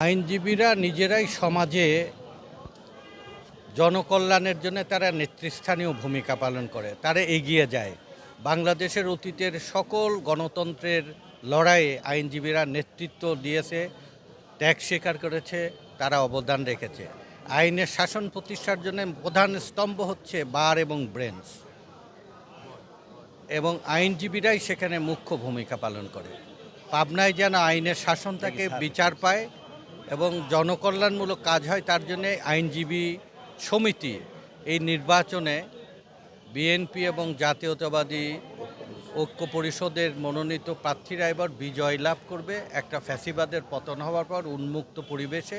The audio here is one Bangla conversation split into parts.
আইনজীবীরা নিজেরাই সমাজে জনকল্যাণের জন্য তারা নেতৃস্থানীয় ভূমিকা পালন করে, তারা এগিয়ে যায়। বাংলাদেশের অতীতের সকল গণতন্ত্রের লড়াইয়ে আইনজীবীরা নেতৃত্ব দিয়েছে, ত্যাগ স্বীকার করেছে, তারা অবদান রেখেছে। আইনের শাসন প্রতিষ্ঠার জন্য প্রধান স্তম্ভ হচ্ছে বার এবং বেঞ্চ, এবং আইনজীবীরাই সেখানে মুখ্য ভূমিকা পালন করে। পাবনায় যেন আইনের শাসন থাকে, বিচার পায় এবং জনকল্যাণমূলক কাজ হয়, তার জন্যে আইনজীবী সমিতি এই নির্বাচনে বিএনপি এবং জাতীয়তাবাদী ঐক্য পরিষদের মনোনীত প্রার্থীরা এবার বিজয় লাভ করবে। একটা ফ্যাসিবাদের পতন হওয়ার পর উন্মুক্ত পরিবেশে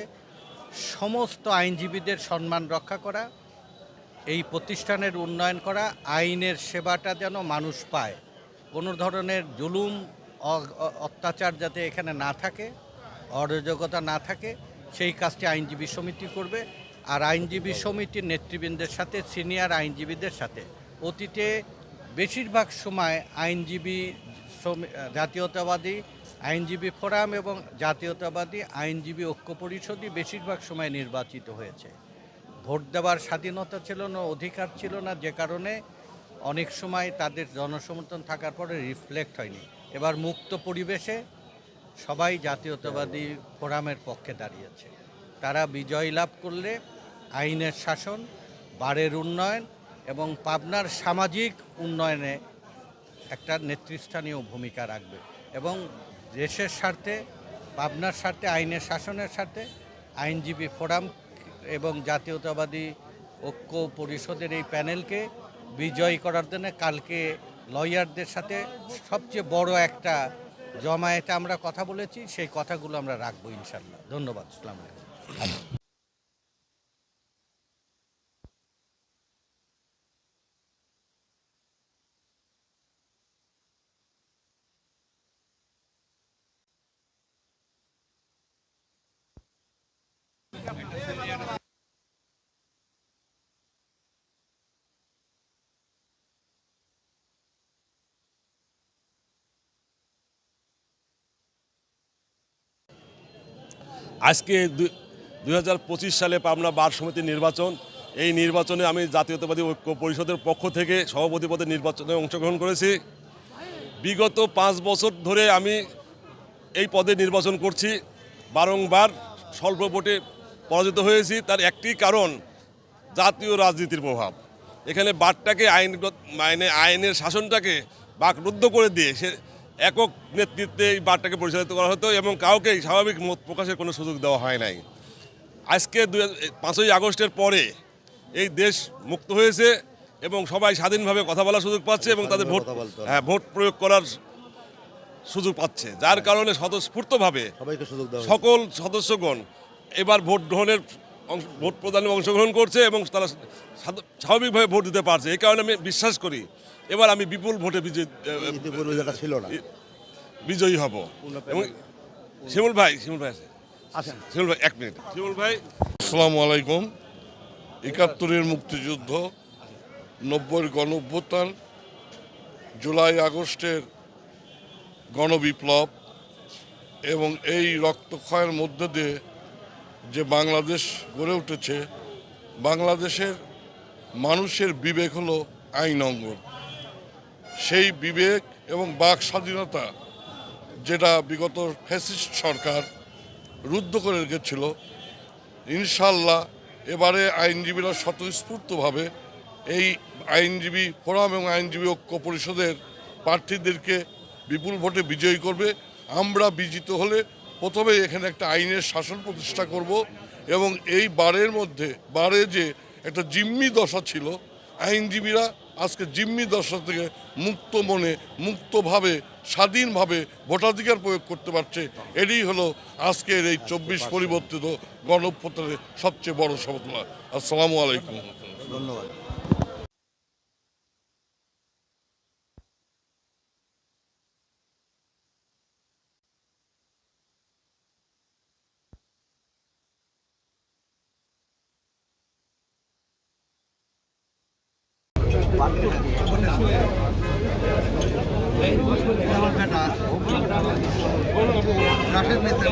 সমস্ত আইনজীবীদের সম্মান রক্ষা করা, এই প্রতিষ্ঠানের উন্নয়ন করা, আইনের সেবাটা যেন মানুষ পায়, কোনো ধরনের জুলুম অত্যাচার যাতে এখানে না থাকে, অরাজকতা না থাকে, সেই কাজটি আইনজীবী সমিতি করবে। আর আইনজীবী সমিতির নেতৃবৃন্দের সাথে সিনিয়র আইনজীবীদের সাথে অতীতে বেশিরভাগ সময় জাতীয়তাবাদী আইনজীবী ফোরাম এবং জাতীয়তাবাদী আইনজীবী ঐক্য পরিষদই বেশিরভাগ সময় নির্বাচিত হয়েছে। ভোট দেওয়ার স্বাধীনতা ছিল না, অধিকার ছিল না, যে কারণে অনেক সময় তাদের জনসমর্থন থাকার পরে রিফ্লেক্ট হয়নি। এবার মুক্ত পরিবেশে সবাই জাতীয়তাবাদী ফোরামের পক্ষে দাঁড়িয়েছে। তারা বিজয় লাভ করলে আইনের শাসন, বারের উন্নয়ন এবং পাবনার সামাজিক উন্নয়নে একটা নেতৃস্থানীয় ভূমিকা রাখবে এবং দেশের স্বার্থে, পাবনার স্বার্থে, আইনের শাসনের স্বার্থে আইনজীবী ফোরাম এবং জাতীয়তাবাদী ঐক্য পরিষদের এই প্যানেলকে বিজয়ী করার জন্য কালকে লয়ারদের সাথে সবচেয়ে বড় একটা জমায়েতে আমরা কথা বলেছি, সেই কথাগুলো আমরা রাখবো ইনশাল্লাহ। ধন্যবাদ। আসসালামু আলাইকুম। আজকে 2025 সালে পাবনা বার সমিতির নির্বাচন। এই নির্বাচনে আমি জাতীয়তাবাদী ঐক্য পরিষদের পক্ষ থেকে সভাপতি পদে নির্বাচনে অংশগ্রহণ করেছি। বিগত 5 বছর ধরে আমি এই পদে নির্বাচন করছি, বারংবার স্বল্প ভোটে পরাজিত হয়েছি। তার একটি কারণ জাতীয় রাজনীতির প্রভাব। এখানে বারটাকে আইনের শাসনটাকে বাকরুদ্ধ করে দিয়ে সে একক নেতৃত্বে এই বারটাকে পরিচালিত করা হতো এবং কাউকে স্বাভাবিক মত প্রকাশের কোনো সুযোগ দেওয়া হয় নাই। আজকে 5ই আগস্টের পরে এই দেশ মুক্ত হয়েছে এবং সবাই স্বাধীনভাবে কথা বলার সুযোগ পাচ্ছে এবং তাদের ভোট প্রয়োগ করার সুযোগ পাচ্ছে, যার কারণে স্বতঃস্ফূর্তভাবে সকল সদস্যগণ এবার ভোট প্রদানে অংশগ্রহণ করছে এবং তারা স্বাভাবিকভাবে ভোট দিতে পারছে। এই কারণে আমি বিশ্বাস করি এবার আমি বিপুল ভোটে বিজয়ী হব। এবং শিমুল ভাই এক মিনিট। শিমুল ভাই, আসসালামু আলাইকুম। 71-এর মুক্তিযুদ্ধ, 90-এর গণঅভ্যুত্থান, জুলাই আগস্টের গণবিপ্লব এবং এই রক্তক্ষয়ের মধ্যে দিয়ে যে বাংলাদেশ গড়ে উঠেছে, বাংলাদেশের মানুষের বিবেক হলো আইন অঙ্গন। সেই বিবেক এবং বাক স্বাধীনতা যেটা বিগত ফ্যাসিস্ট সরকার রুদ্ধ করে রেখেছিল, ইনশাল্লাহ এবারে আইনজীবীরা স্বতঃস্ফূর্তভাবে এই আইনজীবী ফোরাম এবং আইনজীবী ঐক্য পরিষদের প্রার্থীদেরকে বিপুল ভোটে বিজয়ী করবে। আমরা বিজিত হলে প্রথমে এখানে একটা আইনের শাসন প্রতিষ্ঠা করব এবং এই বারে যে একটা জিম্মি দশা ছিল, আইনজীবীরা আজকে জিম্মি দশা থেকে মুক্ত মনে, মুক্তভাবে, স্বাধীনভাবে ভোটাধিকার প্রয়োগ করতে পারছে। এটাই হলো আজকের এই 24 পরিবর্তিত গণঅভ্যুত্থানের সবচেয়ে বড় সফলতা। আসসালামু আলাইকুম। ধন্যবাদ। রাশেদ মিস্ত্রি